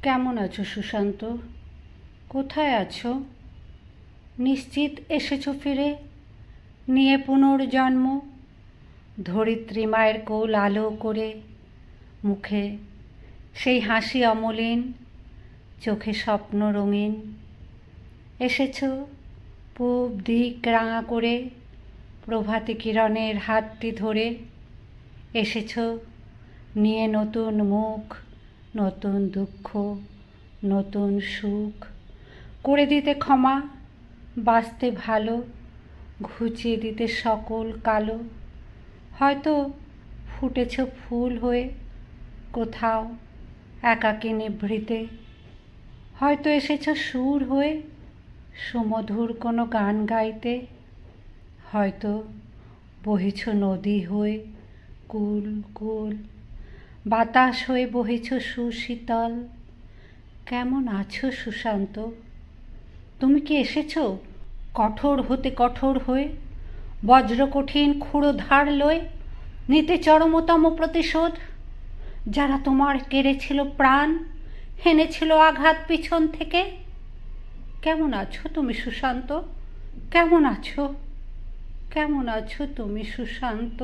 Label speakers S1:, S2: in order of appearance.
S1: কেমন আছো সুশান্ত? কোথায় আছো? নিশ্চিত এসেছো ফিরে, নিয়ে পুনর্জন্ম, ধরিত্রী মায়ের কোল আলো করে, মুখে সেই হাসি অমলিন, চোখে স্বপ্ন রঙিন। এসেছো পূব দিক রাঙা করে, প্রভাতী কিরণের হাতটি ধরে। এসেছো নিয়ে নতুন মুখ, নতুন দুঃখ, নতুন সুখ, করে দিতে ক্ষমা, বাঁচতে ভালো, ঘুচিয়ে দিতে সকল কালো। হয়তো ফুটেছ ফুল হয়ে কোথাও একাকী নিভৃতে, হয়তো এসেছ সুর হয়ে সুমধুর কোনো গান গাইতে, হয়তো বহেছ নদী হয়ে কুল কুল, বাতাস হয়ে বহেছ সুশীতল। কেমন আছো সুশান্ত? তুমি কি এসেছো কঠোর হতে কঠোর হয়ে, বজ্রকঠিন ক্ষুরধার লয়ে, নিতে চরমতম প্রতিশোধ? যারা তোমার কেড়েছিল প্রাণ, হেনেছিল আঘাত পিছন থেকে। কেমন আছো তুমি সুশান্ত? কেমন আছো? কেমন আছো তুমি সুশান্ত?